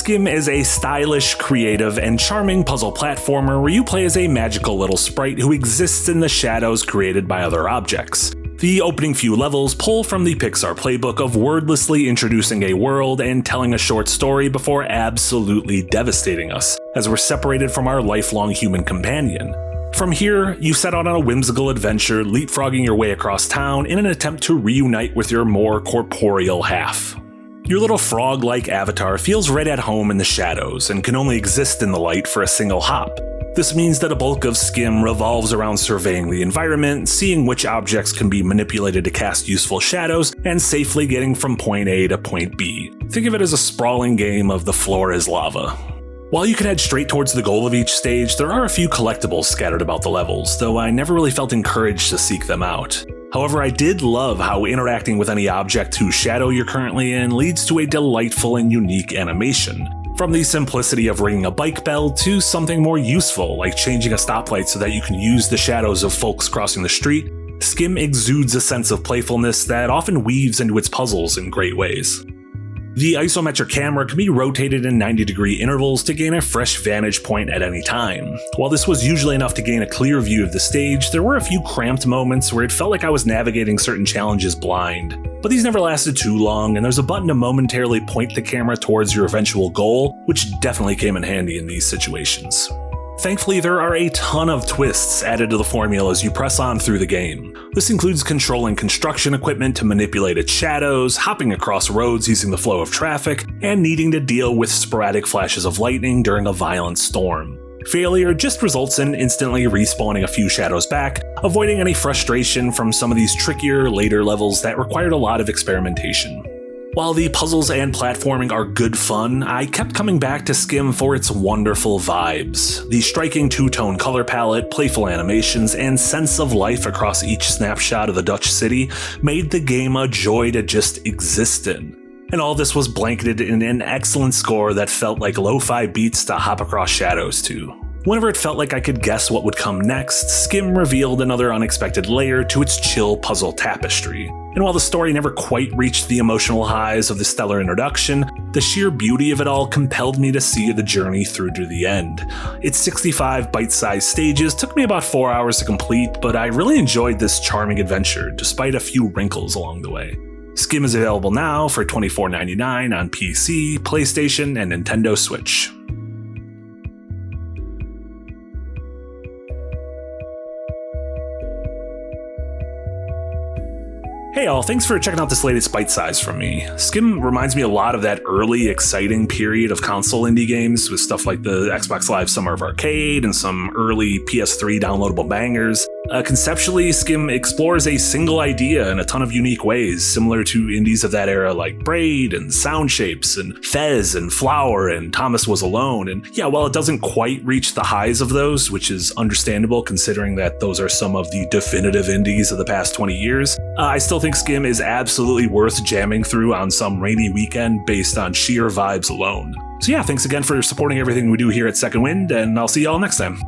Skim is a stylish, creative, and charming puzzle platformer where you play as a magical little sprite who exists in the shadows created by other objects. The opening few levels pull from the Pixar playbook of wordlessly introducing a world and telling a short story before absolutely devastating us, as we're separated from our lifelong human companion. From here, you set out on a whimsical adventure, leapfrogging your way across town in an attempt to reunite with your more corporeal half. Your little frog-like avatar feels right at home in the shadows and can only exist in the light for a single hop. This means that a bulk of Skim revolves around surveying the environment, seeing which objects can be manipulated to cast useful shadows, and safely getting from point A to point B. Think of it as a sprawling game of the floor is lava. While you can head straight towards the goal of each stage, there are a few collectibles scattered about the levels, though I never really felt encouraged to seek them out. However, I did love how interacting with any object whose shadow you're currently in leads to a delightful and unique animation. From the simplicity of ringing a bike bell to something more useful, like changing a stoplight so that you can use the shadows of folks crossing the street, Skim exudes a sense of playfulness that often weaves into its puzzles in great ways. The isometric camera can be rotated in 90-degree intervals to gain a fresh vantage point at any time. While this was usually enough to gain a clear view of the stage, there were a few cramped moments where it felt like I was navigating certain challenges blind. But these never lasted too long, and there's a button to momentarily point the camera towards your eventual goal, which definitely came in handy in these situations. Thankfully, there are a ton of twists added to the formula as you press on through the game. This includes controlling construction equipment to manipulate its shadows, hopping across roads using the flow of traffic, and needing to deal with sporadic flashes of lightning during a violent storm. Failure just results in instantly respawning a few shadows back, avoiding any frustration from some of these trickier, later levels that required a lot of experimentation. While the puzzles and platforming are good fun, I kept coming back to Skim for its wonderful vibes. The striking two-tone color palette, playful animations, and sense of life across each snapshot of the Dutch city made the game a joy to just exist in. And all this was blanketed in an excellent score that felt like lo-fi beats to hop across shadows to. Whenever it felt like I could guess what would come next, Skim revealed another unexpected layer to its chill puzzle tapestry. And while the story never quite reached the emotional highs of the stellar introduction, the sheer beauty of it all compelled me to see the journey through to the end. Its 65 bite-sized stages took me about 4 hours to complete, but I really enjoyed this charming adventure, despite a few wrinkles along the way. Skim is available now for $24.99 on PC, PlayStation, and Nintendo Switch. Hey all, thanks for checking out this latest bite size from me. Skim reminds me a lot of that early, exciting period of console indie games with stuff like the Xbox Live Summer of Arcade and some early PS3 downloadable bangers. Conceptually, Skim explores a single idea in a ton of unique ways, similar to indies of that era like Braid and Sound Shapes and Fez and Flower and Thomas Was Alone. And yeah, while it doesn't quite reach the highs of those, which is understandable considering that those are some of the definitive indies of the past 20 years, I still think Skim is absolutely worth jamming through on some rainy weekend based on sheer vibes alone. So yeah, thanks again for supporting everything we do here at Second Wind, and I'll see y'all next time.